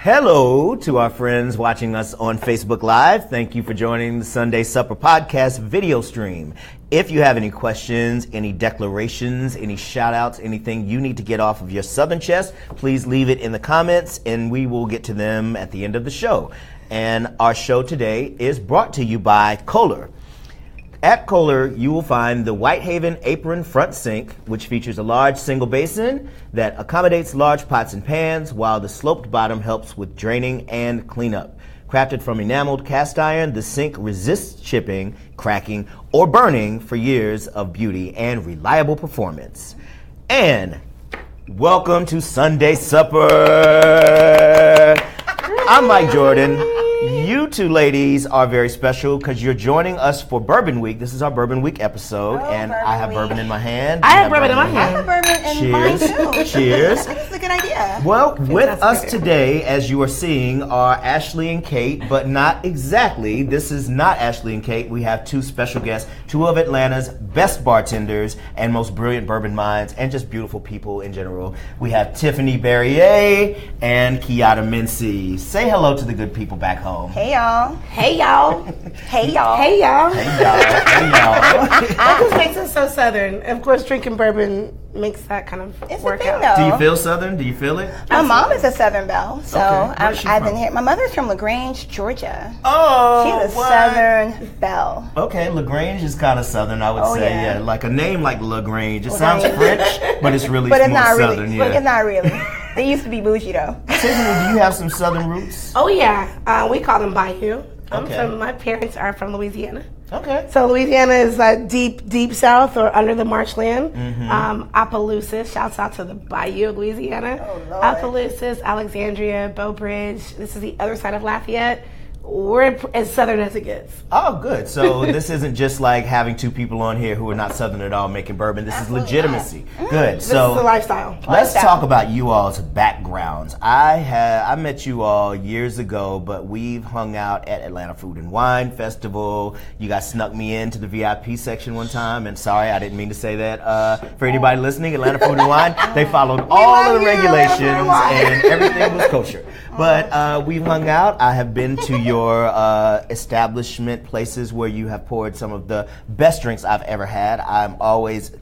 Hello to our friends watching us on Facebook Live. Thank you for joining the Sunday Supper Podcast video stream. If you have any questions, any declarations, any shout outs, anything you need to get off of your southern chest, please leave it in the comments and we will get to them at the end of the show. And our show today is brought to you by Kohler. At Kohler, you will find the Whitehaven Apron Front Sink, which features a large single basin that accommodates large pots and pans, while the sloped bottom helps with draining and cleanup. Crafted from enameled cast iron, the sink resists chipping, cracking, or burning for years of beauty and reliable performance. And welcome to Sunday Supper. I'm Mike Jordan. You two ladies are very special because you're joining us for Bourbon Week. This is our Bourbon Week episode, and I have bourbon in my hand. I have bourbon in my hand. I have bourbon in mine too. Cheers. That's a good idea. Well, with us today, as you are seeing, are Ashley and Kate, but not exactly. This is not Ashley and Kate. We have two special guests, two of Atlanta's best bartenders and most brilliant bourbon minds, and just beautiful people in general. We have Tiffany Berry and Keyatta Mincey. Say hello to the good people back home. Hey y'all. Hey y'all. Hey y'all. Hey y'all. Hey y'all. Hey y'all. That just makes us so southern. Of course, drinking bourbon makes that kind of It's work a thing, out. though. Do you feel Southern? Do you feel it? My mom is a Southern belle, so Okay. Where's she I've from? been here. My mother's from LaGrange, Georgia. Oh, She's a what? Southern belle. Okay, LaGrange is kind of Southern, I would Oh, say. yeah. Yeah, like a name like LaGrange. It sounds French, but it's really But it's more not Southern. really. Yeah. But it's not really. They used to be bougie though. Tiffany, do you have some Southern roots? Oh yeah, we call them Bayou. Okay. My parents are from Louisiana. Okay. So Louisiana is deep south or under the marshland. Opelousas, shouts out to the Bayou of Louisiana. Oh, Lord. Opelousas, Alexandria, Bow Bridge. This is the other side of Lafayette. We're as southern as it gets. Oh, good. So this isn't just like having two people on here who are not Southern at all making bourbon. This is legitimacy. Good. This is a So lifestyle. let's talk about you all's backgrounds. I met you all years ago, but we've hung out at Atlanta Food and Wine Festival. You guys snuck me into the VIP section one time, and sorry, I didn't mean to say that. For anybody listening, Atlanta Food and Wine, they followed all of the regulations and everything was kosher. But we've hung out. I have been to your establishment places where you have poured some of the best drinks I've ever had. I'm always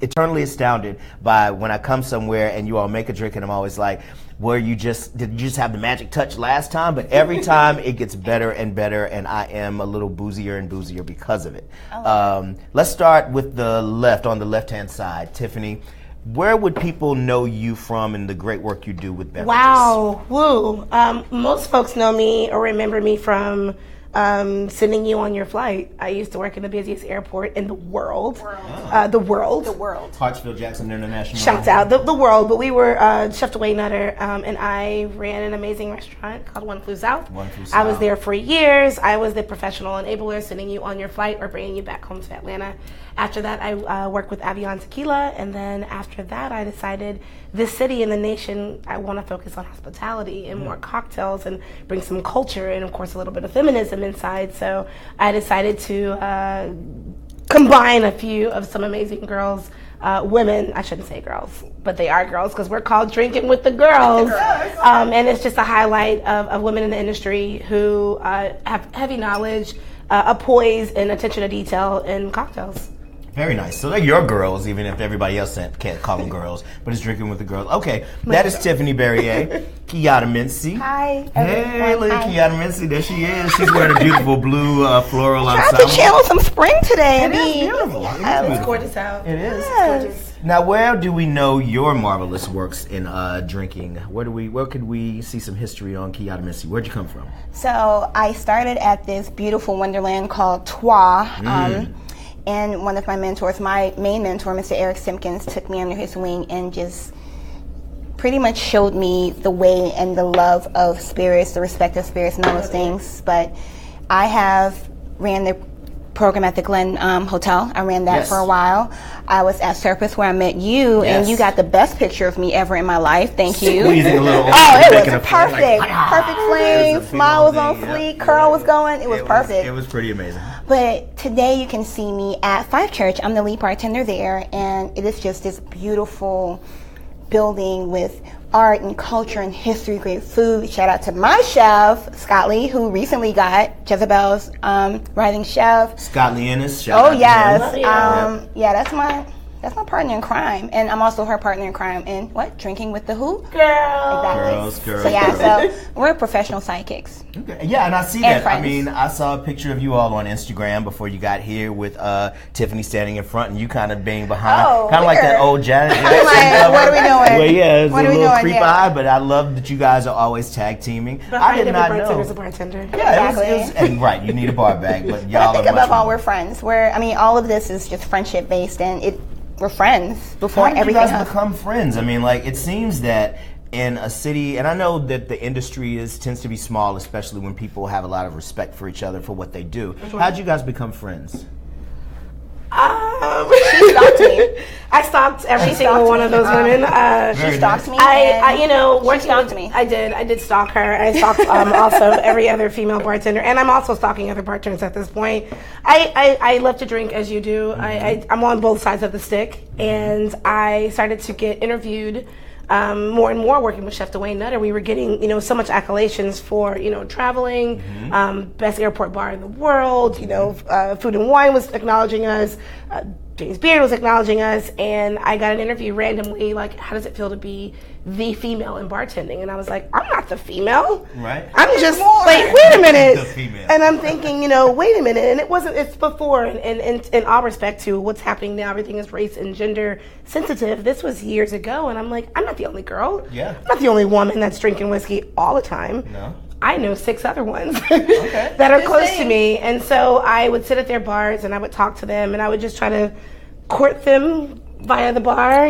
eternally astounded by when I come somewhere and you all make a drink and I'm always like, did you just have the magic touch last time? But every time it gets better and better, and I am a little boozier and boozier because of it. Let's start with the left, on the left-hand side. Tiffany, where would people know you from and the great work you do with beverages? Wow, woo. Most folks know me or remember me from sending you on your flight. I used to work in the busiest airport in the world. The world. Hartsfield-Jackson International. Shouts out, the world. But we were Chef Dwayne Nutter, and I ran an amazing restaurant called One Flew South. One Flew I was South. there for years. I was the professional enabler, sending you on your flight or bringing you back home to Atlanta. After that, I worked with Avion Tequila, and then after that, I decided this city and the nation, I want to focus on hospitality and more cocktails and bring some culture and, of course, a little bit of feminism inside. So I decided to combine a few of some amazing girls, women, I shouldn't say girls, but they are girls because we're called Drinking with the Girls. And it's just a highlight of women in the industry who have heavy knowledge, a poise, and attention to detail in cocktails. Very nice. So they're your girls, even if everybody else can't call them girls, but it's Drinking with the Girls. Okay, that is Tiffany Berry, Keyatta Mincey. Hi. Hey, look at Hi. Keyatta Mincey. There she is. She's wearing a beautiful blue floral Trying ensemble. to channel some spring today. It is beautiful. It is It's beautiful. gorgeous out. It is. Yes. Now, where do we know your marvelous works in drinking? Where could we see some history on Keyatta Mincey? Where'd you come from? So I started at this beautiful wonderland called Trois. And one of my mentors, my main mentor, Mr. Eric Simpkins, took me under his wing and just pretty much showed me the way and the love of spirits, the respect of spirits and all those things. But I have ran the program at the Glen Hotel. I ran that for a while. I was at Surface where I met you, and you got the best picture of me ever in my life. Thank you. Squeezing a little. It was perfect. Perfect flame, smile was on fleek, curl was going. It was perfect. It was pretty amazing. But today you can see me at Five Church. I'm the lead bartender there, and it is just this beautiful building with art and culture and history, great food. Shout out to my chef, Scott Lee, who recently got Jezebel's Rising Chef. Scott Lee Ennis. Shout out to yes. him. Yeah, that's my partner in crime. And I'm also her partner in crime in what? Drinking with the who? Girls. Exactly. So yeah, so we're professional sidekicks. Okay. Yeah, and I see And that. I friends. mean, I saw a picture of you all on Instagram before you got here with Tiffany standing in front and you kind of being behind. Oh, kind of like that weird. old Janet I'm Jackson. like, what are we doing? Well, yeah, it's What a are we little doing? creep Yeah. eye, but I love that you guys are always tag teaming. I Behind did every not bartender know. is a bartender. Yeah, Exactly. it was, and right, you need a bar bag, but But y'all I think are much above all, more. we're friends. All of this is just friendship based, and we're friends before How did you everything guys else. become friends? I mean, like, it seems that in a city, and I know that the industry tends to be small, especially when people have a lot of respect for each other for what they do. How'd you guys become friends? She stalked me. I stalked every single stalked one me. of those women. She stalked me. I and working she stalked with- me. I did stalk her. I stalked also every other female bartender, and I'm also stalking other bartenders at this point. I love to drink as you do. I'm on both sides of the stick, and I started to get interviewed more and more working with Chef Dwayne Nutter. We were getting so much accolades for traveling, best airport bar in the world. Food and Wine was acknowledging us. James Beard was acknowledging us, and I got an interview randomly, like, how does it feel to be the female in bartending? And I was like, I'm not the female. Right. I'm just more. like, wait a The minute. female. And I'm thinking, wait a minute. And it's before, and in all respect to what's happening now, everything is race and gender sensitive. This was years ago, and I'm like, I'm not the only girl. Yeah. I'm not the only woman that's drinking whiskey all the time. No. I know 6 other ones that are close to me. And so I would sit at their bars and I would talk to them and I would just try to court them via the bar,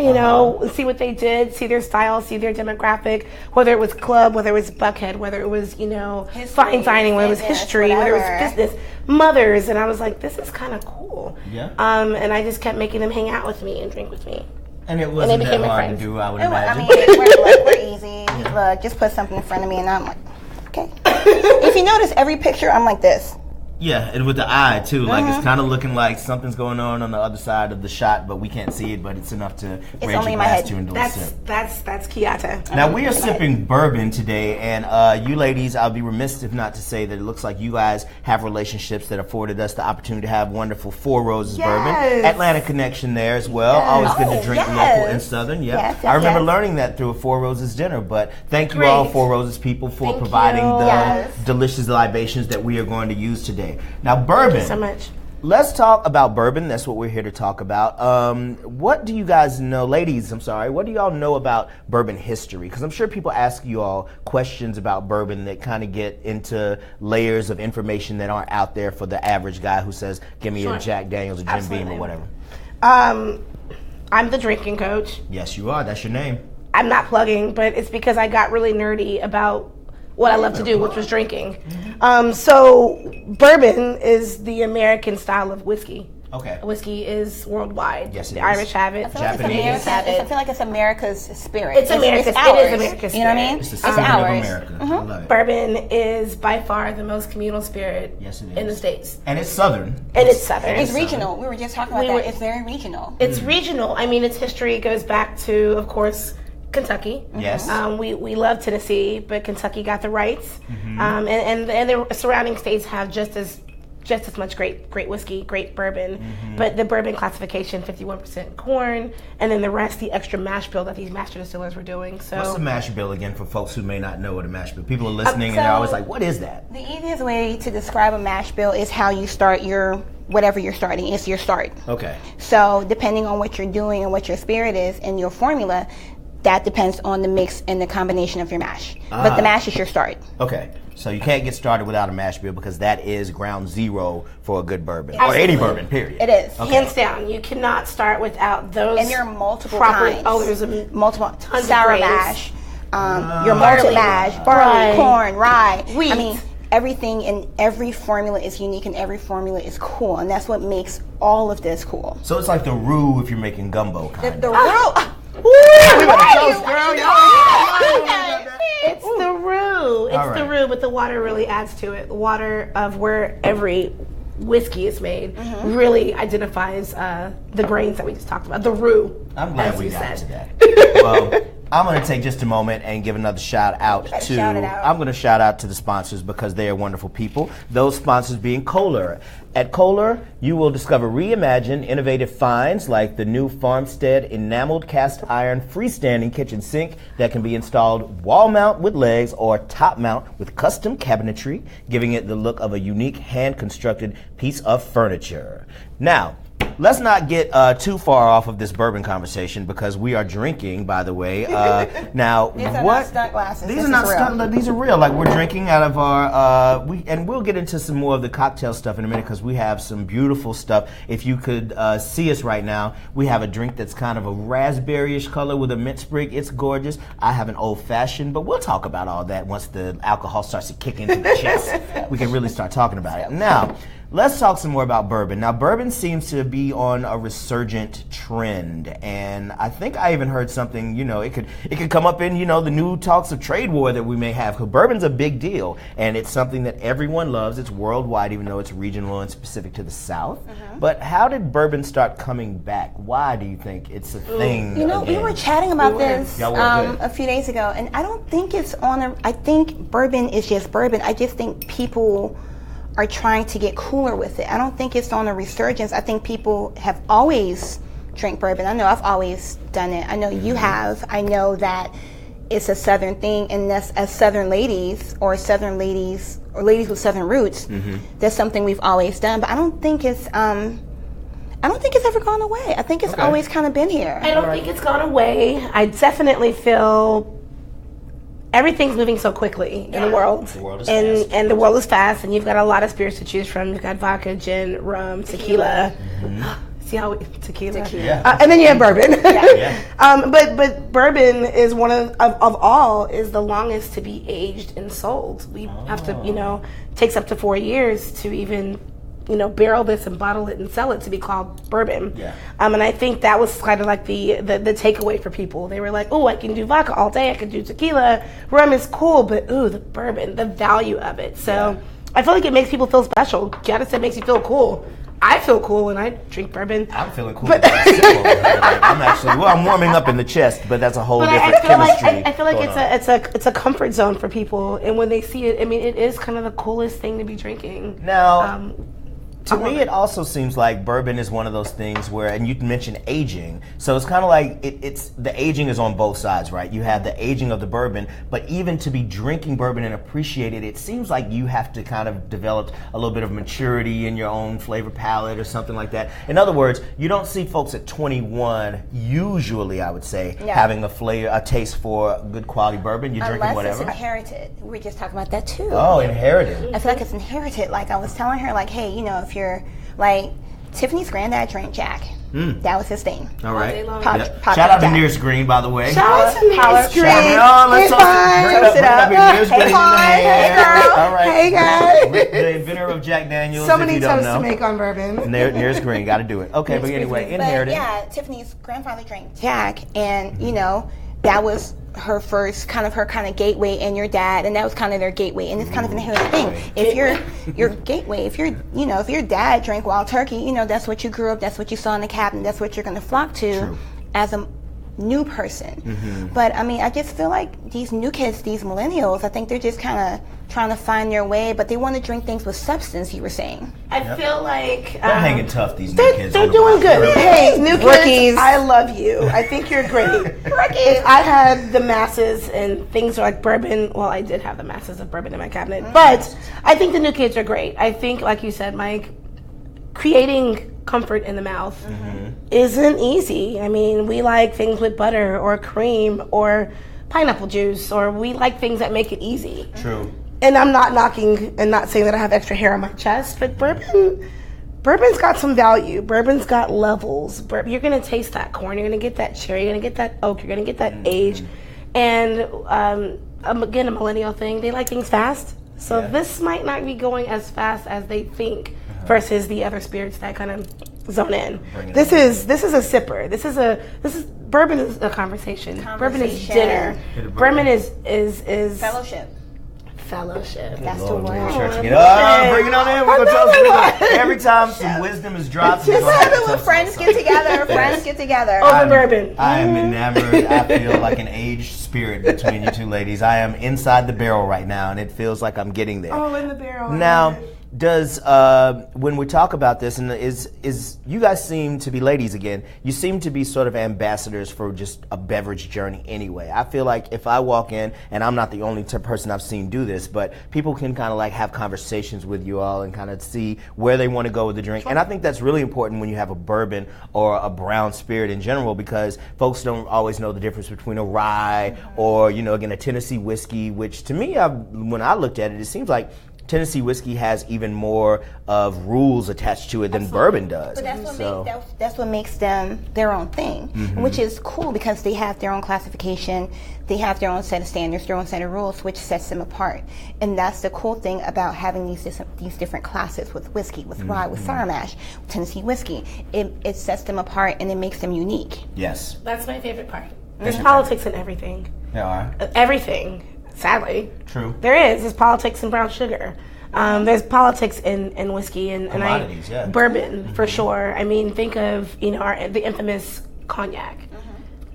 see what they did, see their style, see their demographic, whether it was club, whether it was Buckhead, whether it was, fine dining, whether it was business, history, whether it whatever. was business, mothers. And I was like, this is kind of cool. Yeah. And I just kept making them hang out with me and drink with me. And it wasn't became that my hard friends. to do, I would I imagine. mean, we're easy. Look, just put something in front of me, and I'm like, okay. If you notice, every picture, I'm like this. Yeah, and with the eye too, like it's kind of looking like something's going on the other side of the shot, but we can't see it. But it's enough to raise only your in my glass head. to and do a That's sip. that's Keyatta. Now we are sipping bourbon today, and you ladies, I'll be remiss if not to say that it looks like you guys have relationships that afforded us the opportunity to have wonderful Four Roses bourbon, Yes. Atlanta connection there as well. Always good to drink yes. local and southern. Yep. Yes, I remember yes. learning that through a Four Roses dinner. But thank you Great. all, Four Roses people, for Thank providing you. the Yes. delicious libations that we are going to use today. Now bourbon. So much. Let's talk about bourbon. That's what we're here to talk about. What do you guys know, ladies? I'm sorry. What do y'all know about bourbon history? Because I'm sure people ask you all questions about bourbon that kind of get into layers of information that aren't out there for the average guy who says, "Give me Sure. a Jack Daniels, a Jim Beam, Absolutely. or whatever." I'm the drinking coach. Yes, you are. That's your name. I'm not plugging, but it's because I got really nerdy about what I love to do, which was drinking. So bourbon is the American style of whiskey. Okay. Whiskey is worldwide. Yes, it the is. Irish have it. Japanese. have I feel like it's America's spirit. It's America's- it ours. is America's You know what I mean? spirit. It's the It's spirit of ours. America. I love it. Bourbon is by far the most communal spirit Yes, it is. in the States. And it's southern. And it's southern. It's regional. We were just talking about We that. were- It's very regional. It's regional. I mean, its history goes back to, of course, Kentucky. Yes. We love Tennessee, but Kentucky got the rights, Mm-hmm. and the surrounding states have just as much great whiskey, great bourbon. Mm-hmm. But the bourbon classification, 51% corn, and then the rest, the extra mash bill that these master distillers were doing. So What's the mash bill again for folks who may not know what a mash bill? People are listening and they're so- always like, "What is that?" The easiest way to describe a mash bill is how you start your whatever you're starting. It's your start. Okay. So depending on what you're doing and what your spirit is and your formula, that depends on the mix and the combination of your mash. But the mash is your start. Okay. So you can't get started without a mash bill because that is ground zero for a good bourbon. Or Absolutely. any bourbon, period. It is. hands down, you cannot start without those. And there are multiple proper. kinds. Oh, there's multiple tons of sour grains. mash, your malted Barley. mash, barley, Rye. corn, rye. Wheat. I mean, everything in every formula is unique and every formula is cool, and that's what makes all of this cool. So it's like the roux if you're making gumbo, kind The of. real. We about to toast, girl. It's the roux. It's All the right. roux, but the water really adds to it. The water of where every whiskey is made really identifies the grains that we just talked about. The roux. I'm glad as we you got said. to that. Well, I'm going to take just a moment and give another shout out to. I'm going to shout out to the sponsors because they are wonderful people. Those sponsors being Kohler. At Kohler, you will discover reimagined, innovative finds like the new Farmstead enameled cast iron freestanding kitchen sink that can be installed wall mount with legs or top mount with custom cabinetry, giving it the look of a unique hand-constructed piece of furniture. Now, let's not get too far off of this bourbon conversation because we are drinking, by the way. Now, these are not stunt glasses. These are not stunt. These are real. Like we're drinking out of our. And we'll get into some more of the cocktail stuff in a minute because we have some beautiful stuff. If you could see us right now, we have a drink that's kind of a raspberry-ish color with a mint sprig. It's gorgeous. I have an old fashioned, but we'll talk about all that once the alcohol starts to kick into the chest. We can really start talking about it now. Let's talk some more about bourbon. Now, bourbon seems to be on a resurgent trend, and I think I even heard something, it could come up in, the new talks of trade war that we may have, because bourbon's a big deal, and it's something that everyone loves. It's worldwide, even though it's regional and specific to the South. But how did bourbon start coming back? Why do you think it's a thing again? We were chatting about this a few days ago, and I don't think it's I think bourbon is just bourbon. I just think people are trying to get cooler with it. I don't think it's on a resurgence. I think people have always drank bourbon. I know I've always done it. I know you have. I know that it's a Southern thing, and that's as Southern ladies or ladies with Southern roots. That's something we've always done. But I don't think it's ever gone away. I think it's always kind of been here. I don't think it's gone away. I definitely feel everything's moving so quickly in the world. The world is fast. And the world is fast, and you've got a lot of spirits to choose from. You've got vodka, gin, rum, tequila. See how tequila? Yeah. And then you have bourbon. But bourbon is one of all is the longest to be aged and sold. We have to, takes up to 4 years to even barrel this and bottle it and sell it to be called bourbon. And I think that was kind of like the takeaway for people. They were like, oh, I can do vodka all day, I can do tequila, rum is cool, but the bourbon, the value of it. So I feel like it makes people feel special. Keyatta said it makes you feel cool. I feel cool when I drink bourbon. I'm feeling cool. I'm warming up in the chest, but that's a whole different chemistry. I feel like it's a comfort zone for people, and when they see it, I mean, it is kind of the coolest thing to be drinking. Now, to me, it also seems like bourbon is one of those things where, and you mentioned aging, so it's kind of like it's the aging is on both sides, right? You have the aging of the bourbon, but even to be drinking bourbon and appreciate it, it seems like you have to kind of develop a little bit of maturity in your own flavor palette or something like that. In other words, you don't see folks at 21 usually, I would say, having a taste for good quality bourbon. You're drinking whatever. Unless it's inherited. We were just talking about that too. Oh, inherited. I feel like it's inherited. Like I was telling her, like, hey, if you're like Tiffany's granddad drank Jack. That was his thing. All right. Shout out to Nearest Green, by the way. Shout out to Nearest Green. Let's toast it up. Hey girl. All right. Hey guys. The inventor of Jack Daniels. So many toasts to make on bourbon. Nearest Green, got to do it. Okay, but anyway, inherited. Tiffany's grandfather drank Jack, and that was her first kind of gateway, and your dad, and that was kind of their gateway, and it's kind of an inherent thing. If your gateway, if your dad drank Wild Turkey, that's what you grew up, that's what you saw in the cabinet, that's what you're going to flock to as a new person. But I mean, I just feel like these new kids, these millennials, I think they're just kind of trying to find their way, but they want to drink things with substance. You were saying. I feel like they're hanging tough. These new kids. They're doing good. Hey, new kids, I love you. I think you're great. Rookies. I had the masses and things like bourbon. Well, I did have the masses of bourbon in my cabinet, but I think the new kids are great. I think, like you said, Mike, creating comfort in the mouth isn't easy. I mean, we like things with butter or cream or pineapple juice, or we like things that make it easy. True. And I'm not knocking and not saying that I have extra hair on my chest, but bourbon's got some value. Bourbon's got levels. You're going to taste that corn. You're going to get that cherry. You're going to get that oak. You're going to get that age. And again, a millennial thing, they like things fast. So this might not be going as fast as they think versus the other spirits that kind of zone in. This is a sipper. Bourbon is a conversation. Bourbon is dinner. Bourbon is Fellowship. That's the Lord, word. bring the church again. Bring it on in. We're gonna tell us every time some wisdom is dropped. Just have it when friends get together. Friends get together. Over bourbon. I am enamored. I feel like an aged spirit between you two ladies. I am inside the barrel right now, and it feels like I'm getting there. Oh, in the barrel. Now, does when we talk about this, and is you guys seem to be, ladies again, you seem to be sort of ambassadors for just a beverage journey anyway. I feel like if I walk in, and I'm not the only person I've seen do this, but people can kind of like have conversations with you all and kind of see where they want to go with the drink. And I think that's really important when you have a bourbon or a brown spirit in general, because folks don't always know the difference between a rye or, again, a Tennessee whiskey, which to me, when I looked at it, it seems like Tennessee whiskey has even more of rules attached to it than bourbon does. But that's what makes them their own thing, which is cool because they have their own classification, they have their own set of standards, their own set of rules, which sets them apart. And that's the cool thing about having these different classes with whiskey, with rye, with sour mash, with Tennessee whiskey. It sets them apart and it makes them unique. Yes. That's my favorite part. There's politics in everything. There are. Everything. Sadly. True. There's politics in brown sugar. There's politics in whiskey and commodities, bourbon for sure. I mean, think of the infamous cognac.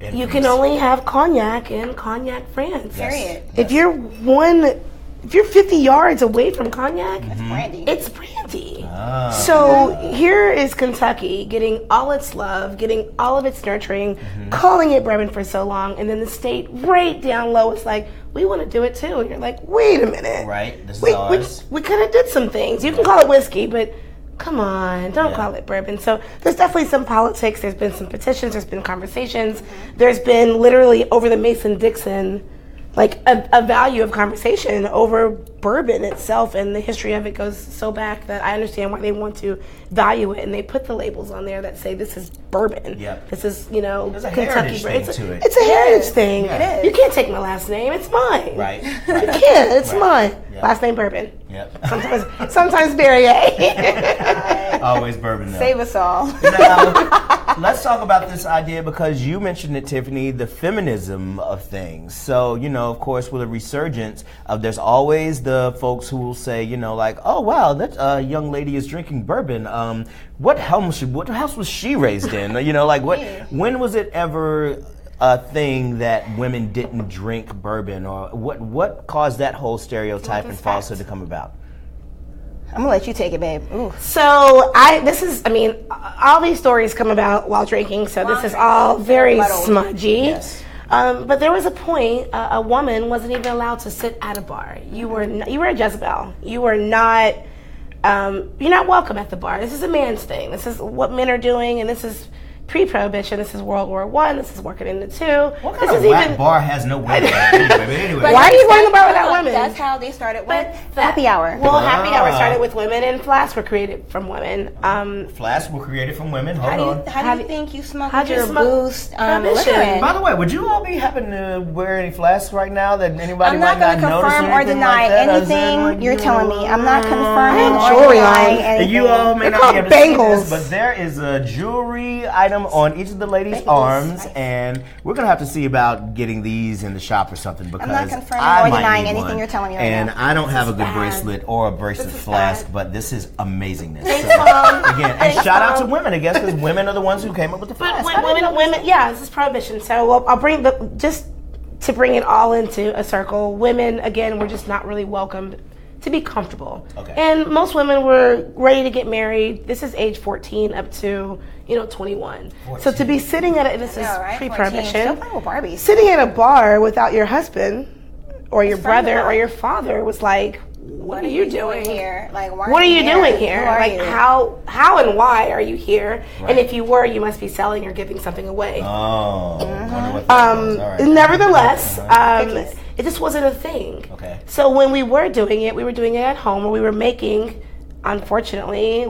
Infamous. You can only have cognac in Cognac, France. Period. If you're 50 yards away from cognac, It's brandy. it's brandy. Ah. So here is Kentucky getting all its love, getting all of its nurturing, calling it bourbon for so long, and then the state right down low is like, we want to do it too. And you're like, wait a minute. Right, this is ours. We could have did some things. You can call it whiskey, but come on, don't call it bourbon. So there's definitely some politics. There's been some petitions. There's been conversations. There's been literally over the Mason-Dixon, like a value of conversation over bourbon itself, and the history of it goes so back that I understand why they want to value it, and they put the labels on there that say this is bourbon. Yep. This is There's a Kentucky heritage bourbon. thing to it. It's a heritage thing. Yeah. It is. You can't take my last name. It's mine. Right. You can't. It's mine. Yep. Last name bourbon. Yep. Sometimes Barriere. Always bourbon though. Save us all. Now, let's talk about this idea, because you mentioned it, Tiffany, the feminism of things. So, of course, with a resurgence, there's always the folks who will say, like, oh, wow, that young lady is drinking bourbon. What house was she raised in? When was it ever a thing that women didn't drink bourbon, or what caused that whole stereotype and falsehood to come about? I'm gonna let you take it, babe. Ooh. So all these stories come about while drinking, so this is all very smudgy. Yes. But there was a point, a woman wasn't even allowed to sit at a bar. You were a Jezebel. You were not, you're not welcome at the bar. This is a man's thing. This is what men are doing, and this is pre-prohibition. This is World War I. This is working into II. What kind of whack bar has no women? Anyway. Why are you going to the bar without women? That's how they started with But happy hour. Well, happy hour started with women, and flasks were created from women. Flasks were created from women. How do you think you smoke your boost liquor in? By the way, would you all be happen to wear any flasks right now that anybody I'm might not not going to notice confirm or or deny anything you're telling me. I'm not confirming I have or jewelry denying on. anything. You all may They're not called be able to see bangles. this, but there is a jewelry item on each of the ladies' arms, and we're gonna have to see about getting these in the shop or something, because not confirming I or might denying need anything one. you're telling me right and now. I don't have a good bad. bracelet or a bracelet This is flask, bad. but this is amazingness. Mom. Again, and shout out to women, I guess, because women are the ones who came up with the But flask. women, yeah, this is prohibition. So I'll bring just to bring it all into a circle. Women, again, were just not really welcomed to be comfortable. Okay. And most women were ready to get married. This is age 14 up to 21. 14. So to be sitting at this is Still pre-prohibition. playing with Barbies. Sitting at a bar without your husband or your friend brother of or mine. your father was like, what are you doing here? Like, why what are you doing Who here? are Like, you? how and why are you here? Right. And if you were, you must be selling or giving something away. Oh, wonder what that was. All right. Nevertheless, Cookies. it just wasn't a thing. Okay. So when we were doing it at home, or we were making, unfortunately,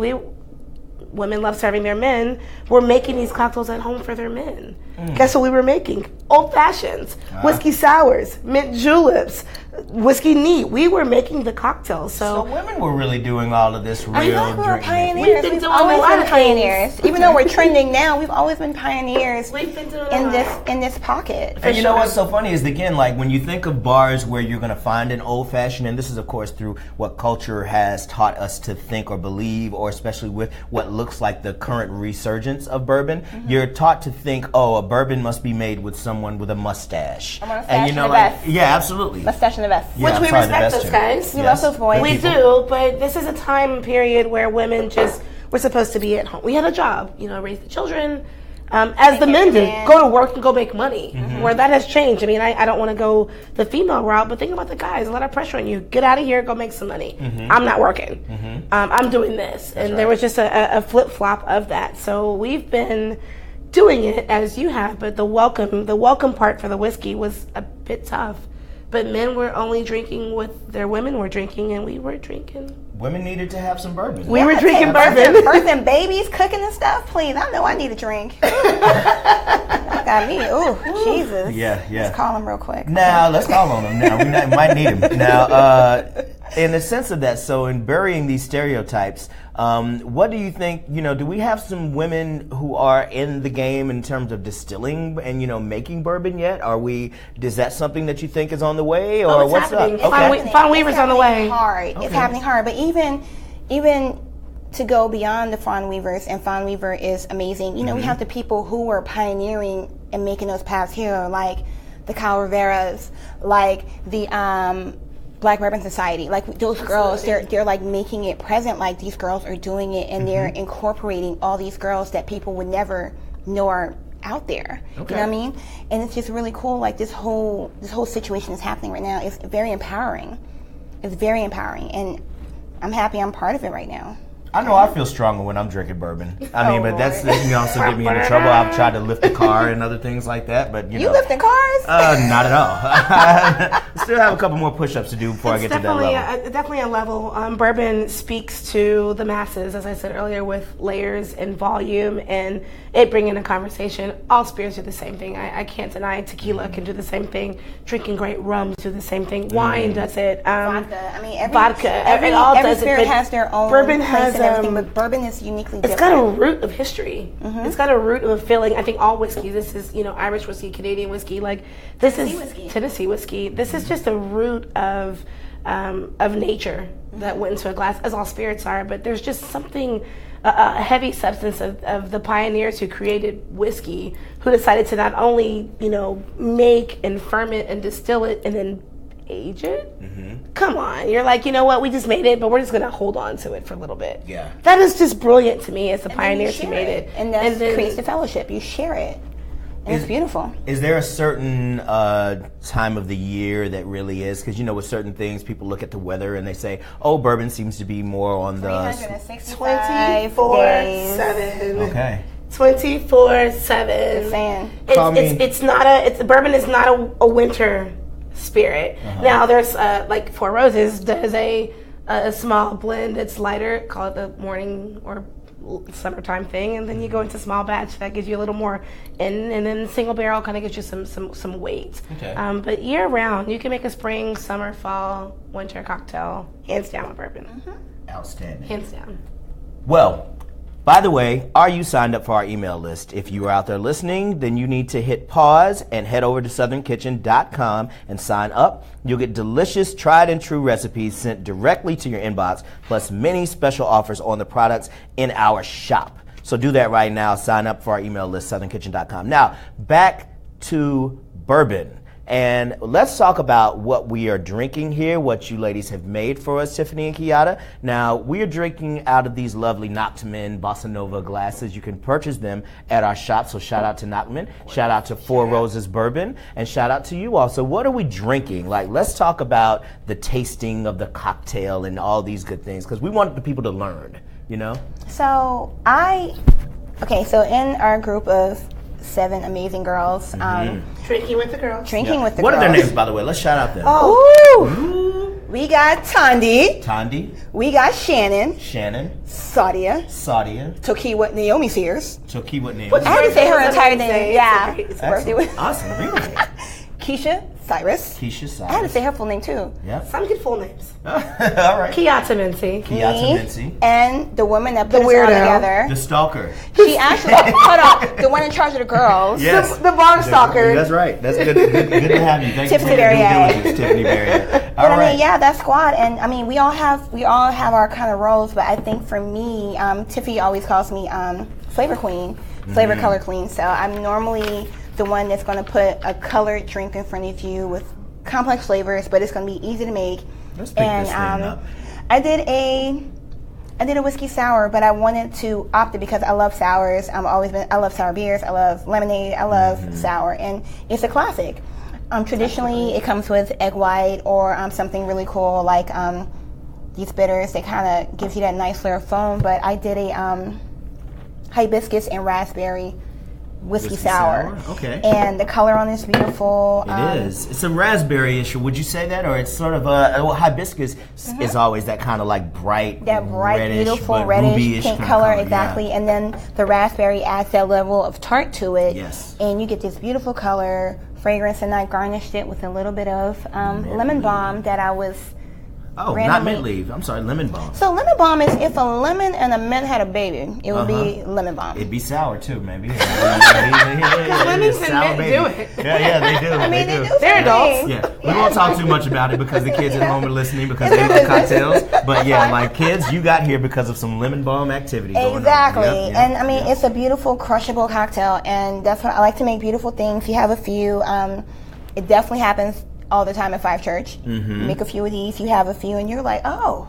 women love serving their men. We're making these cocktails at home for their men. Guess what we were making? Old fashions, whiskey sours, mint juleps, whiskey neat. We were making the cocktails. So women were really doing all of this real I think we're pioneers. We've been doing always a lot been of pioneers. things. Even though we're trending now, we've always been pioneers We've been doing in this pocket. And you know what's so funny is, again, like when you think of bars where you're going to find an old fashioned, and this is of course through what culture has taught us to think or believe, or especially with what looks like the current resurgence of bourbon, you're taught to think, oh, a bourbon must be made with someone with a mustache. A mustache and you know, and a like, vest. yeah, absolutely. Mustache and a vest. Yeah, Which I'm we sorry, the respect best those too. guys. We love those boys. We do, but this is a time period where women just were supposed to be at home. We had a job, raise the children, as the men did, go to work and go make money. Where that has changed. I mean, I don't want to go the female route, but think about the guys. A lot of pressure on you. Get out of here, go make some money. I'm not working. I'm doing this. And there was just a flip-flop of that. So we've been doing it as you have, but the welcome part for the whiskey was a bit tough. But men were only drinking what their women were drinking, and we were drinking. Women needed to have some bourbon. We were drinking bourbon. Birthing babies, cooking and stuff. Please, I know I need a drink. That got me. Ooh, Jesus. Yeah. Let's call him real quick. Now, let's call on him now. We might need him. Now, in the sense of that, so in burying these stereotypes, what do you think, do we have some women who are in the game in terms of distilling and, making bourbon yet? Is that something that you think is on the way, or it's what's happening. up? Fawn Weaver's on the way. It's happening hard. But even to go beyond the Fawn Weavers, and Fawn Weaver is amazing. We have the people who were pioneering and making those paths here, like the Cal Riveras, like the Black Bourbon Society, like those girls, they're like making it present. Like these girls are doing it, and they're incorporating all these girls that people would never know are out there. Okay. You know what I mean? And it's just really cool. Like this whole situation is happening right now. It's very empowering. It's very empowering, and I'm happy I'm part of it right now. I know I feel stronger when I'm drinking bourbon. But that can also get me into trouble. I've tried to lift the car and other things like that, but You lifting cars? Not at all. I still have a couple more push-ups to do before I get to that level. Definitely a level. Bourbon speaks to the masses, as I said earlier, with layers and volume, and it bringing a conversation. All spirits do the same thing. I can't deny tequila can do the same thing. Drinking great rums do the same thing. Wine does it. Vodka. I mean, every spirit has their own bourbon place has and everything, but bourbon is uniquely different. It's got a root of history. It's got a root of a feeling. I think all whiskey, this is, Irish whiskey, Canadian whiskey, like this is Tennessee whiskey. This is just a root of nature that went into a glass, as all spirits are, but there's just something, a heavy substance of the pioneers who created whiskey, who decided to not only, make and ferment and distill it and then age it. Come on, you're like, you know what, we just made it, but we're just gonna hold on to it for a little bit. Yeah, that is just brilliant to me as the pioneers who made it. And that creates the fellowship. You share it, and it's beautiful. Is there a certain time of the year that really is? Because with certain things, people look at the weather and they say, "Oh, bourbon seems to be more on the 24/7. Okay. 24/7. Bourbon is not a winter spirit. Now there's like Four Roses does a small blend. It's lighter, call it the morning or summertime thing, and then you go into small batch that gives you a little more, and then single barrel kind of gives you some weight. Okay. But year round, you can make a spring, summer, fall, winter cocktail, hands down with bourbon. Outstanding. Hands down. Well, by the way, are you signed up for our email list? If you are out there listening, then you need to hit pause and head over to southernkitchen.com and sign up. You'll get delicious, tried and true recipes sent directly to your inbox, plus many special offers on the products in our shop. So do that right now. Sign up for our email list, southernkitchen.com. Now, back to bourbon. And let's talk about what we are drinking here, what you ladies have made for us, Tiffany and Keyatta. Now, we are drinking out of these lovely Noctaman Bossa Nova glasses. You can purchase them at our shop, so shout out to Noctaman, shout out to Four Roses Bourbon, and shout out to you all. So what are we drinking? Like, let's talk about the tasting of the cocktail and all these good things, because we want the people to learn, So in our group of 7 amazing girls. Drinking with the girls. What are their names, by the way? Let's shout out them. We got Tandi. We got Shannon. Sadia. Tokiwa Naomi Sears. Naomi. I had to say her entire name. Yeah. Awesome. Really? Keisha Cyrus. Keisha Cyrus. I had to say her full name too. Yep. Some get full names. All right. Keyatta Mincey. Keyatta Mincey. And the woman that put us all weirdo. together. The stalker. She actually, hold on, the one in charge of the girls. Yes. The bar stalker. That's right. That's good to have you. Thank Tiffany you for your Berry. due diligence, Tiffany Berry. But I mean, yeah, that squad, and I mean, we all have our kind of roles. But I think for me, Tiffy always calls me flavor queen, flavor color queen. So I'm normally the one that's going to put a colored drink in front of you with complex flavors, but it's going to be easy to make. Let's pick this thing up. I did a whiskey sour, but I wanted to opt it because I love sours. I love sour beers. I love lemonade. I love sour, and it's a classic. Traditionally, it comes with egg white or something really cool like these bitters. They kind of gives you that nice layer of foam. But I did a hibiscus and raspberry whiskey sour. Okay. And the color on it is beautiful. It is. It's a raspberry issue. Would you say that, or it's sort of hibiscus is always that kind of like bright, reddish, beautiful but reddish ruby-ish pink kind of color, exactly. Yeah. And then the raspberry adds that level of tart to it. Yes. And you get this beautiful color, fragrance, and I garnished it with a little bit of lemon balm that I was. Oh, not mint leaf. I'm sorry, lemon balm. So lemon balm is if a lemon and a mint had a baby, it would be lemon balm. It'd be sour too, maybe. Lemons and mint do it. Yeah, they do. I mean, they do. They're adults. Yeah, we won't talk too much about it because the kids at home are listening because they love cocktails. But yeah, like kids, you got here because of some lemon balm activity going on. Exactly. Yep, And I mean, it's a beautiful, crushable cocktail, and that's what I like to make beautiful things. You have a few. It definitely happens all the time at Five Church. Make a few of these, you have a few, and you're like, oh,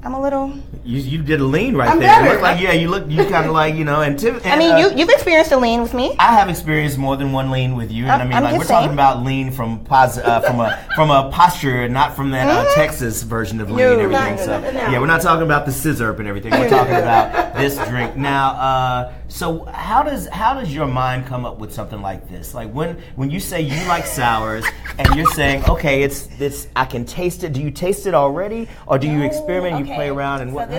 I'm a little. You did a lean right there. better. It looked like you kind of like and I mean, you've experienced a lean with me. I have experienced more than one lean with you, and I mean, I'm like we're just talking saying. about lean from a posture, not from that Texas version of lean and everything. No. Yeah, we're not talking about the scissor and everything. We're talking about this drink now. So how does your mind come up with something like this? Like when you say you like sours, and you're saying, okay, it's this, I can taste it. Do you taste it already, or do you experiment? You play around and what? So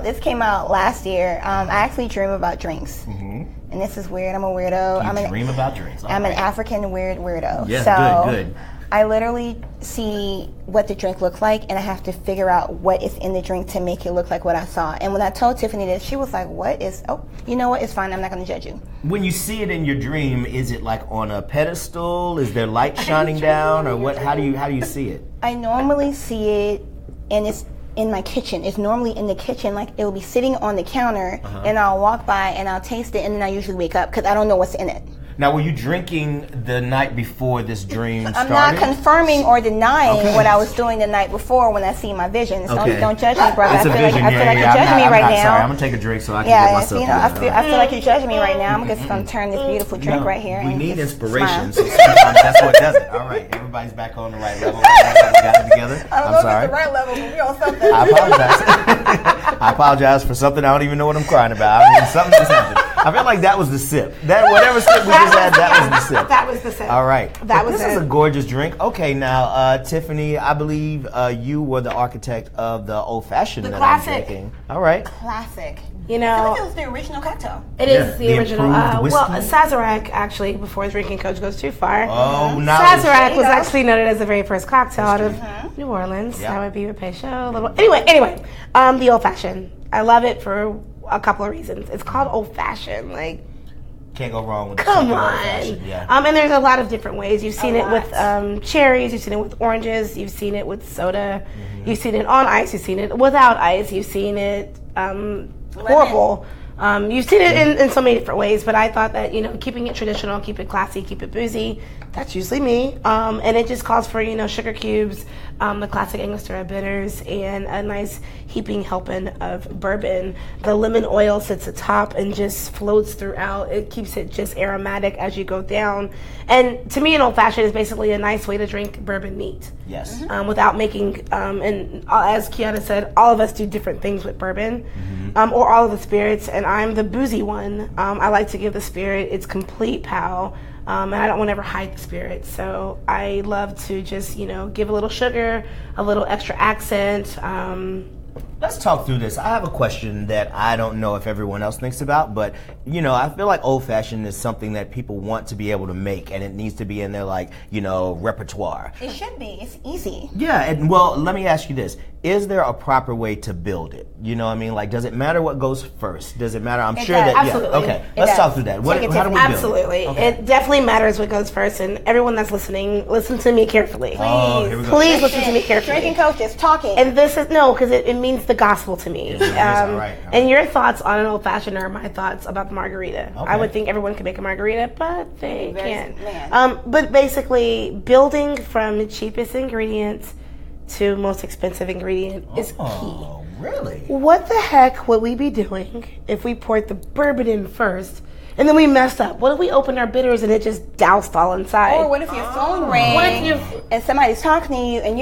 this came out last year. I actually dream about drinks, and this is weird. I'm a weirdo. Dream about drinks. I'm an African weirdo. Yes, so good. I literally see what the drink looks like, and I have to figure out what is in the drink to make it look like what I saw. And when I told Tiffany this, she was like, "What is? Oh, you know what? It's fine. I'm not going to judge you." When you see it in your dream, is it like on a pedestal? Is there light shining down, or what? How do you see it? I normally see it, and it's in my kitchen. It's normally in the kitchen, like it will be sitting on the counter, and I'll walk by and I'll taste it, and then I usually wake up because I don't know what's in it. Now, were you drinking the night before this dream started? I'm not confirming or denying what I was doing the night before when I see my visions. Okay. Don't judge me, brother. It's a vision. I feel like you're judging me right now. Sorry, I'm gonna take a drink so I can get myself. I feel like you're judging me right now. I'm just gonna turn this beautiful drink right here. We and need just inspiration, smile. so sometimes that's what does it. All right, everybody's back on the right level. Right now. We got it together. I'm sorry. The right level, but we're on something. I apologize. I apologize for something I don't even know what I'm crying about. I mean, something just happened. I feel like that was the sip. That whatever sip we just had, that was the sip. That was the sip. All right. This is it. a gorgeous drink. Okay, now, Tiffany, I believe you were the architect of the old fashioned that classic. I'm drinking. All right. Classic. You I know, think it was the original cocktail. it is the original. improved whiskey. Well, Sazerac, actually, before drinking coach goes too far. Oh, now Sazerac was actually noted as the very first cocktail out of New Orleans. Yeah. That would be a Peychaud. Anyway, the old fashioned. I love it for a couple of reasons. It's called old fashioned. Like, can't go wrong with come something on. old-fashioned. Yeah. And there's a lot of different ways. You've seen it with cherries. You've seen it with oranges. You've seen it with soda. You've seen it on ice. You've seen it without ice. You've seen it horrible. You've seen it in so many different ways, but I thought that, keeping it traditional, keep it classy, keep it boozy, that's usually me. And it just calls for, sugar cubes, the classic Angostura bitters, and a nice heaping helping of bourbon. The lemon oil sits atop and just floats throughout. It keeps it just aromatic as you go down. And to me, an old fashioned is basically a nice way to drink bourbon neat. Yes. Without making, and as Keyatta said, all of us do different things with bourbon, or all of the spirits, and I'm the boozy one. I like to give the spirit its complete pow, and I don't want to ever hide the spirit. So I love to just, give a little sugar, a little extra accent, Let's talk through this. I have a question that I don't know if everyone else thinks about, but I feel like old fashioned is something that people want to be able to make, and it needs to be in their repertoire. It should be. It's easy. Yeah, and well, let me ask you this: is there a proper way to build it? You know what I mean? Like, does it matter what goes first? Does it matter? I'm sure does. that. Absolutely. Yeah. Okay, It let's does. talk through that. How do we build Absolutely. it? Okay. It definitely matters what goes first, and everyone that's listening, listen to me carefully. Oh, here we go. Please listen to me carefully. Drinking coaches talking. And this is because it means the gospel to me. All right. And your thoughts on an old fashioned are my thoughts about the margarita. Okay. I would think everyone can make a margarita, but they Very can't. man. But basically, building from the cheapest ingredients to most expensive ingredient is key. Oh, really? What the heck would we be doing if we poured the bourbon in first and then we messed up? What if we opened our bitters and it just doused all inside? Or what if your phone rang What if and somebody's talking to you and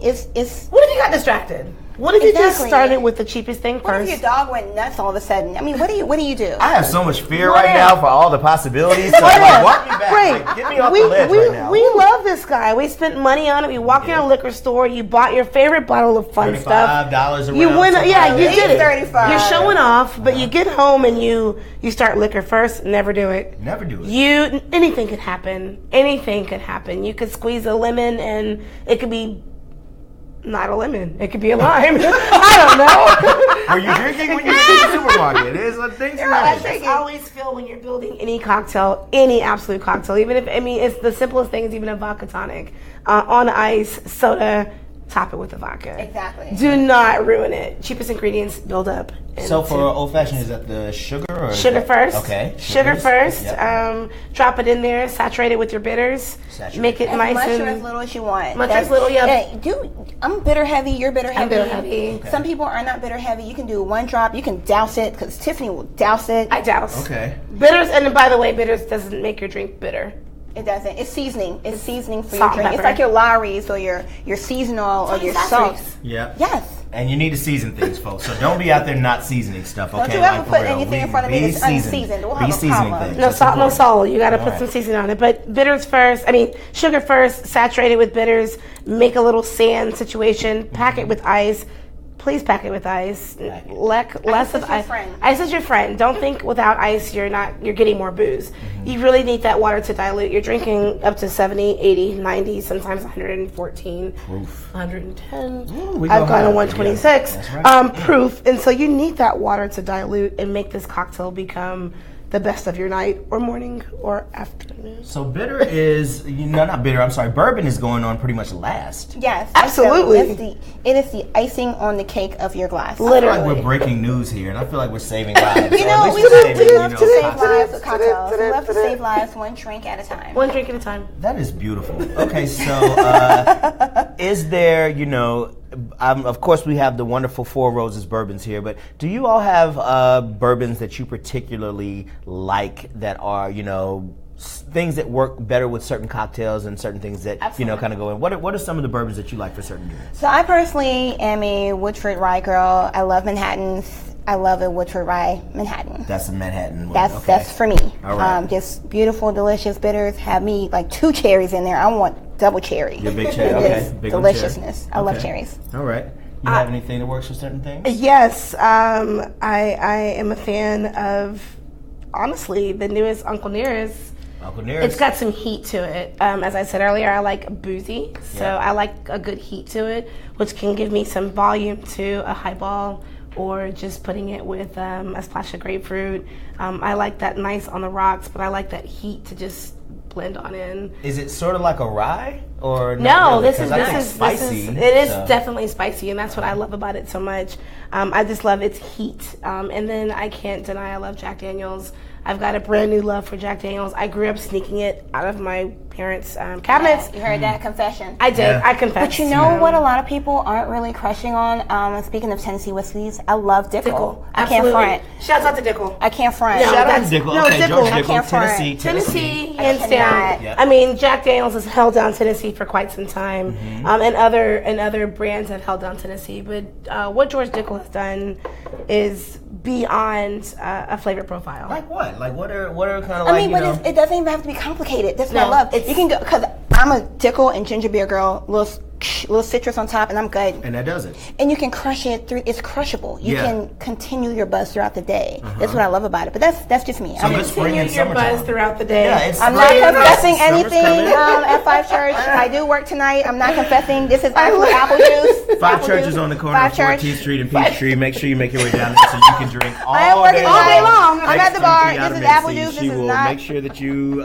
it's What if you got distracted? What if you just Exactly. started with the cheapest thing what first? if your dog went nuts all of a sudden? I mean, what do you do? I have so much fear What right if- now for all the possibilities. So walk me back. Right. Like, get me off the ledge right now. We love this guy. We spent money on it. We walked in a liquor store. You bought your favorite bottle of fun stuff. $35 around. You went, something yeah, like you that. did it. $35. You're showing off, but you get home and you start liquor first. Never do it. Never do it. Anything could happen. Anything could happen. You could squeeze a lemon and it could be not a lemon. It could be a lime. I don't know. Were you drinking when you were in the supermarket? It is what things I like. just always feel when you're building any cocktail, any absolute cocktail, even if it's the simplest things, even a vodka tonic, on ice, soda, top it with the vodka. Exactly. Do not ruin it. Cheapest ingredients build up. So for old fashioned, is that the sugar or is sugar that- first. Okay. Sugar Sugars. first. Yep. Drop it in there. Saturate it with your bitters. Saturate. Make it As nice much or as and little as you want. Much or as little, yeah. Hey, I'm bitter heavy. You're bitter heavy. I'm bitter heavy. Okay. Some people are not bitter heavy. You can do one drop. You can douse it because Tiffany will douse it. I douse. Okay. Bitters, and by the way, bitters doesn't make your drink bitter. It doesn't. It's seasoning. It's seasoning for Salt your and drink. It's pepper. like your Lawry's or your seasonal or your salt. Yeah. Yes. And you need to season things, folks. So don't be out there not seasoning stuff. Okay. Don't you ever Like, for put real. anything in front of me Be that's unseasoned. We'll have Be a seasoning problem. things. No That's salt, no important. salt. You got to put Alright. some seasoning on it. But bitters first. Sugar first. Saturate it with bitters. Make a little sand situation. Pack it with ice. Please pack it with ice. Less of is your ice. friend. Ice is your friend. Don't think without ice you're getting more booze. You really need that water to dilute. You're drinking up to 70, 80, 90, sometimes 114, Proof. 110. Ooh, we I've go gone high. to 126. Yeah, that's right. Proof. And so you need that water to dilute and make this cocktail become the best of your night or morning or afternoon. So bitter is not bitter. I'm sorry. Bourbon is going on pretty much last. Yes. Absolutely. It is the icing on the cake of your glass. I feel like Literally. we're breaking news here, and I feel like we're saving lives. You Or know, at we least love saving, to save cocktails. lives with cocktails. We love to save lives one drink at a time. One drink at a time. That is beautiful. Okay, so is there, of course we have the wonderful Four Roses bourbons here, but do you all have bourbons that you particularly like that are, things that work better with certain cocktails and certain things that, Absolutely. kind of go in? What are some of the bourbons that you like for certain drinks? So I personally am a Woodford Rye girl. I love Manhattans. I love a Woodford Rye Manhattan. That's a Manhattan one. That's okay. that's for me. All right. Just beautiful, delicious bitters. Have me like 2 cherries in there. I want double cherry. Your big cherry, It okay. is Big on cherry. deliciousness. I love Okay. cherries. All right. You have anything that works for certain things? Yes, I am a fan of, honestly, the newest Uncle Nearest. Uncle Nearest. It's got some heat to it. As I said earlier, I like boozy, so Yeah. I like a good heat to it, which can give me some volume to a highball or just putting it with a splash of grapefruit. I like that nice on the rocks, but I like that heat to just blend on in. Is it sort of like a rye or No, not really? this 'Cause is I think spicy. spicy. It is so- definitely spicy, and that's what I love about it so much. I just love its heat, and then I can't deny I love Jack Daniels. I've got a brand new love for Jack Daniels. I grew up sneaking it out of my parents' cabinets. You heard that confession. I did. Yeah. I confess. But you know what a lot of people aren't really crushing on? Speaking of Tennessee whiskeys, I love Dickel. Dickel. I can't Absolutely. front. Shouts out to Dickel. I can't front. No, Shout out that's- to Dickel. no, Okay, Dickel. George I Dickel, can't front. Tennessee. Tennessee, I hands cannot. down. Yep. I mean, Jack Daniels has held down Tennessee for quite some time, and other brands have held down Tennessee. But what George Dickel has done is beyond a flavor profile. Like what? Like what are kind of I like, mean, but it doesn't even have to be complicated. That's what No, I love. it's- You can go, because I'm a Dickel and ginger beer girl, little little citrus on top, and I'm good. And that does it. And you can crush it through. It's crushable. You Yeah. can continue your buzz throughout the day. That's what I love about it. But that's just me. So good spring and Continue your buzz summertime. throughout the day. Yeah, it's I'm not spring. confessing Summer's anything coming. at Five Church. I do work tonight. I'm not confessing. This is actually apple juice. Five Apple Churches juice. on the corner Five of Church. 14th Street and Peachtree. Make sure you make your way down there so you can drink all I am working all day long. I'm Thanks at the to bar. Keyatta This is apple Mincey. juice. She This is will not- make sure that you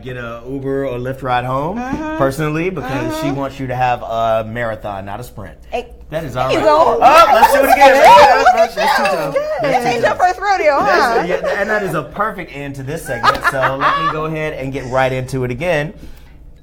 get a Uber or Lyft ride home personally because she wants you to have a marathon, not a sprint. Hey, That is all there right. you go. Oh, let's do it again. That's too tough. That's too Ain't your tough. first rodeo, huh? That's- yeah, and that is a perfect end to this segment. So let me go ahead and get right into it again.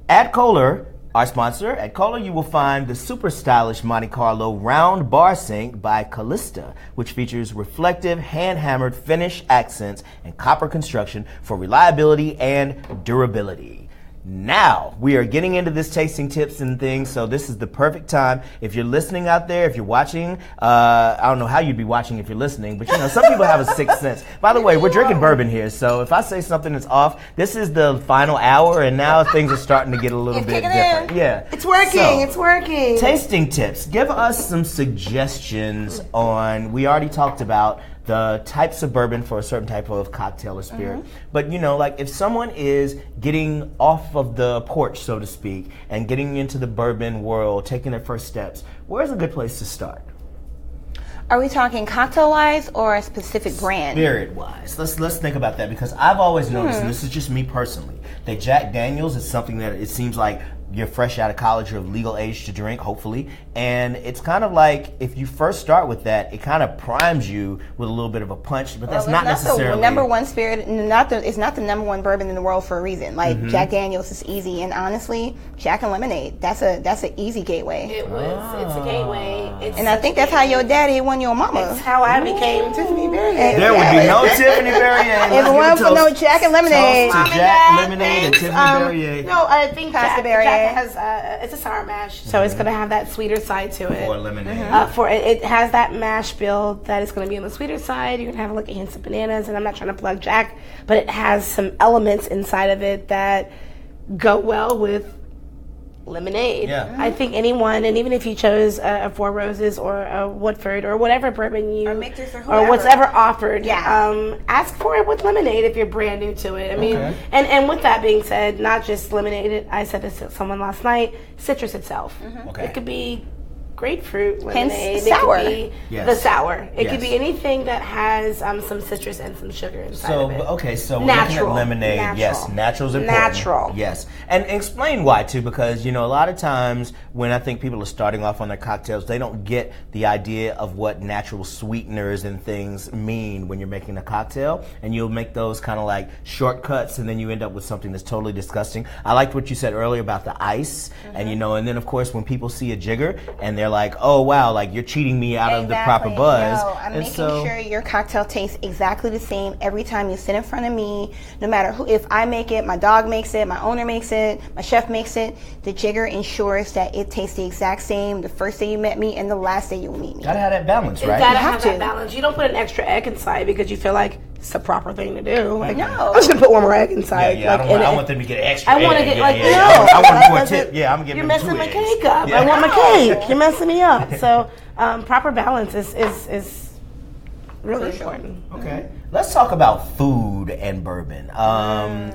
At Kohler, our sponsor, at Kohler you will find the super stylish Monte Carlo round bar sink by Callista, which features reflective hand-hammered finish accents and copper construction for reliability and durability. Now, we are getting into this tasting tips and things, so this is the perfect time. If you're listening out there, if you're watching, I don't know how you'd be watching if you're listening, but you know, some people have a sixth sense. By the way, we're drinking bourbon here, so if I say something that's off, this is the final hour, and now things are starting to get a little bit kicking different. in. Yeah. It's working. So, It's working. tasting tips. Give us some suggestions on, we already talked about the types of bourbon for a certain type of cocktail or spirit. But you know, like if someone is getting off of the porch, so to speak, and getting into the bourbon world, taking their first steps, where's a good place to start? Are we talking cocktail-wise or a specific brand? Spirit-wise, let's think about that because I've always noticed, and this is just me personally, that Jack Daniels is something that it seems like you're fresh out of college, you're of legal age to drink, hopefully, and it's kind of like if you first start with that, it kind of primes you with a little bit of a punch, but that's not necessarily the number one spirit. It's not the number one bourbon in the world for a reason. Like Jack Daniels is easy, and honestly, Jack and lemonade. That's an easy gateway. It was. It's a gateway. It's And I think that's how your daddy won your mama. That's how I became Tiffany Berry. There would be no Tiffany Berry. If it weren't for no Jack and lemonade. Toast to Jack, lemonade, and Tiffany Berry. No, I think Pastor Jack Barriere. has it's a sour mash, so it's gonna have that sweeter side to it. Or lemonade. It has that mash bill that is going to be on the sweeter side. You're going to have like a hint of bananas, and I'm not trying to plug Jack, but it has some elements inside of it that go well with lemonade. Yeah. I think anyone, and even if you chose a Four Roses or a Woodford or whatever bourbon you, Or Michter's or or whoever. whatever offered, Yeah. ask for it with lemonade if you're brand new to it. I mean, Okay. and with that being said, not just lemonade. I said this to someone last night. Citrus itself. Okay. It could be grapefruit Hence lemonade. sour. It could be Yes. the sour. It could Yes. be anything that has some citrus and some sugar inside So of it. okay, so we're looking at Natural. lemonade. Natural. Yes, natural's important. Natural. Yes, and explain why too, because you know a lot of times when I think people are starting off on their cocktails, they don't get the idea of what natural sweeteners and things mean when you're making a cocktail, and you'll make those kind of like shortcuts, and then you end up with something that's totally disgusting. I liked what you said earlier about the ice, and you know, and then of course when people see a jigger and they're like, oh wow, like you're cheating me out of the proper buzz. No, I'm And making so- sure your cocktail tastes exactly the same every time you sit in front of me. No matter who, if I make it, my dog makes it, my owner makes it, my chef makes it. The jigger ensures that it tastes the exact same the first day you met me and the last day you will meet me. Gotta have that balance, You right? gotta have have to. that balance. You don't put an extra egg inside because you feel like it's the proper thing to do. Like, No. I'm just gonna put one more egg inside. Yeah, Like, I want them to get extra. I want to egg. get like yeah, no. I want that more doesn't- tip. Yeah, I'm giving You're them messing 2 my eggs. cake up. Yeah. I want my cake. You're messing me up. So proper balance is really important. Okay, let's talk about food and bourbon.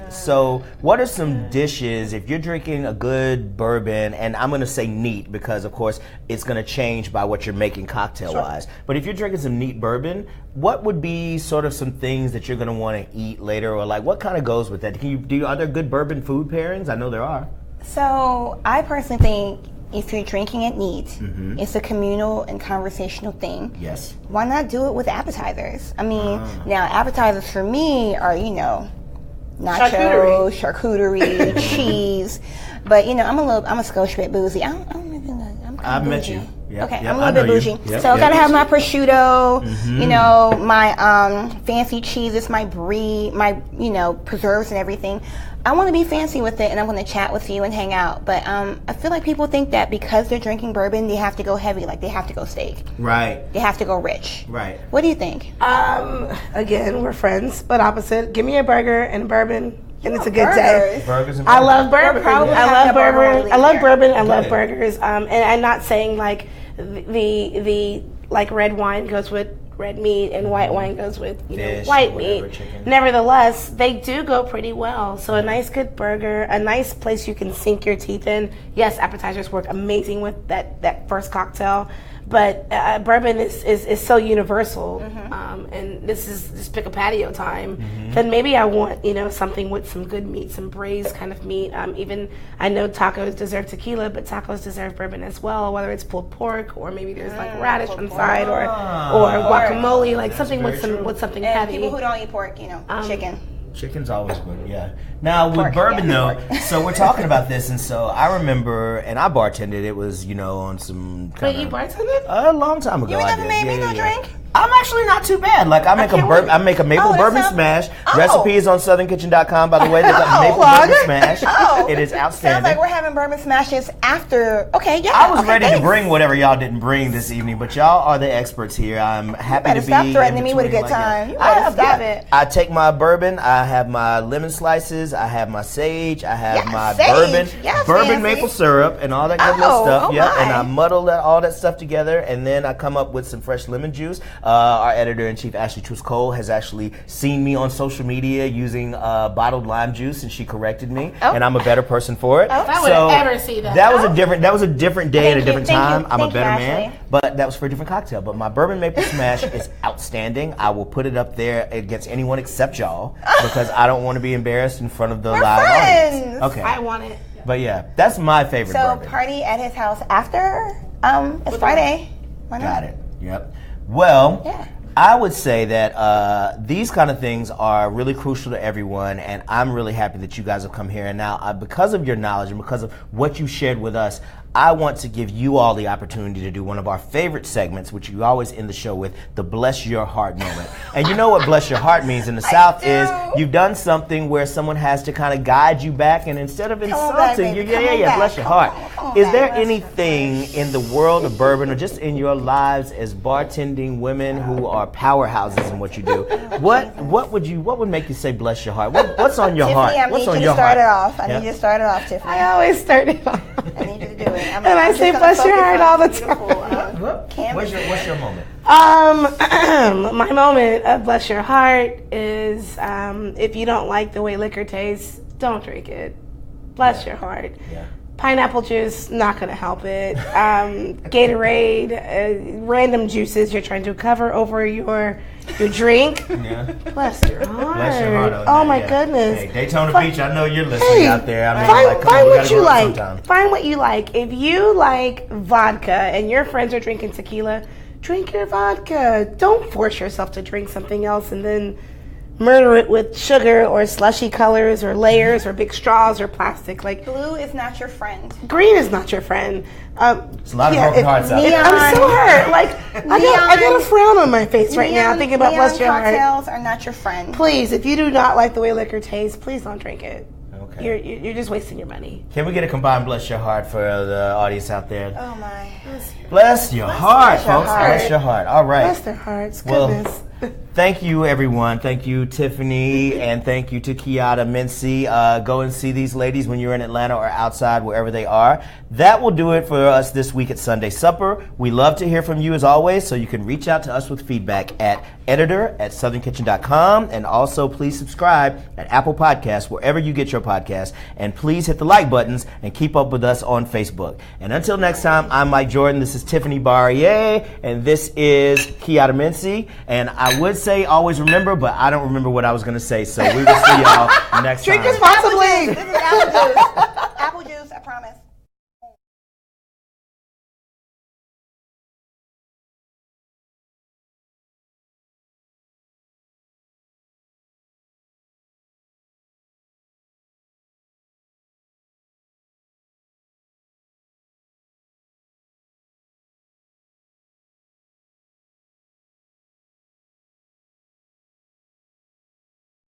So, what are some dishes if you're drinking a good bourbon? And I'm going to say neat because, of course, it's going to change by what you're making cocktail-wise. But if you're drinking some neat bourbon, what would be sort of some things that you're going to want to eat later, or like what kind of goes with that? Are there good bourbon food pairings? I know there are. So I personally think if you're drinking it neat, it's a communal and conversational thing. Yes. Why not do it with appetizers? I mean, now appetizers for me are, you know, nachos, charcuterie, cheese. But you know, I'm a skosh bit bougie. I'm I've met you. Yep, Okay, yep, I'm I a little know bit you. bougie. Yep, So I yep. gotta have my prosciutto, you know, my fancy cheeses, my brie, my, you know, preserves and everything. I want to be fancy with it, and I want to chat with you and hang out. But I feel like people think that because they're drinking bourbon, they have to go heavy, like they have to go steak, Right. they have to go rich. Right. What do you think? Again, we're friends, but opposite. Give me a burger and bourbon. and it's a good day. Burgers and I love bourbon. I love bourbon. I love bourbon. I love burgers. And I'm not saying like the like red wine goes with red meat and white wine goes with Fish, white whatever, meat. chicken. Nevertheless, they do go pretty well. So a nice good burger, a nice place you can sink your teeth in. Yes, appetizers work amazing with that first cocktail, but bourbon is so universal. And this is just pick a patio time. Then maybe I want something with some good meat, some braised kind of meat. Even I know tacos deserve tequila, but tacos deserve bourbon as well. Whether it's pulled pork or maybe there's like radish on the side or guacamole, like something with something and heavy. People who don't eat pork, chicken. Chicken's always good, yeah. Now with bourbon though, so we're talking about this, and so I remember, and I bartended. It was on some kind Wait, you of bartended? a long time ago. You ain't never made me no drink? I'm actually not too bad. Like I make a maple bourbon smash. Recipe is on SouthernKitchen.com. By the way, there's a maple bourbon smash. It is outstanding. Sounds like we're having bourbon smashes after. Okay, yeah. I was ready to bring whatever y'all didn't bring this evening, but y'all are the experts here. I'm happy to be. Stop threatening me with a good time. You better stop it. I take my bourbon. I have my lemon slices. I have my sage. I have my bourbon maple syrup and all that good little stuff. And I muddle all that stuff together, and then I come up with some fresh lemon juice. Our editor-in-chief, Ashley Truce-Cole, has actually seen me on social media using bottled lime juice, and she corrected me, and I'm a better person for it. I would ever see that. That was a different day and a different time. I'm a better Ashley. man, but that was for a different cocktail. But my bourbon maple smash is outstanding. I will put it up there against anyone except y'all because I don't want to be embarrassed in front of the live audience. Okay, I want it. But yeah, that's my favorite bourbon. So party at his house after it's Friday. Why not? Got it. Yep. Well, I would say that these kind of things are really crucial to everyone, and I'm really happy that you guys have come here. And now, because of your knowledge and because of what you shared with us, I want to give you all the opportunity to do one of our favorite segments, which you always end the show with, the Bless Your Heart moment. And you know what Bless Your Heart means in the South is you've done something where someone has to kind of guide you back, and instead of insulting you, bless your heart. Is there anything in the world of bourbon or just in your lives as bartending women who are powerhouses in what you do? What would make you say bless your heart? What's on your heart? What's on your heart? I need you to start it off, Tiffany. I always start it off. I need you to do it. And I say bless your heart all the time. What's your moment? My moment of bless your heart is if you don't like the way liquor tastes, don't drink it. Bless your heart. Yeah. Pineapple juice, not going to help it. Gatorade, random juices you're trying to cover over your drink. Yeah. Bless your heart. Bless your heart. Oh my goodness. Hey, Daytona Beach, I know you're listening out there. I mean, find what you like. Find what you like. If you like vodka and your friends are drinking tequila, drink your vodka. Don't force yourself to drink something else and then murder it with sugar or slushy colors or layers or big straws or plastic. Like blue is not your friend. Green is not your friend. It's a lot of broken hearts out there. I'm so hurt. Like I got a frown on my face right now thinking about bless your heart. Cocktails are not your friend. Please, if you do not like the way liquor tastes, please don't drink it. Okay. You're just wasting your money. Can we get a combined bless your heart for the audience out there? Oh my. Bless your heart, folks. Bless your heart. All right. Bless their hearts. Goodness. Thank you, everyone. Thank you, Tiffany, and thank you to Keyatta, Mincey. Go and see these ladies when you're in Atlanta or outside, wherever they are. That will do it for us this week at Sunday Supper. We love to hear from you as always, so you can reach out to us with feedback at editor@southernkitchen.com, and also please subscribe at Apple Podcasts, wherever you get your podcasts, and please hit the like buttons and keep up with us on Facebook. And until next time, I'm Mike Jordan. This is Tiffany Barriere, and this is Keyatta Mincey. And I would say always remember, but I don't remember what I was going to say, so we will see y'all next time. Drink responsibly. This is apple juice. Apple juice, I promise.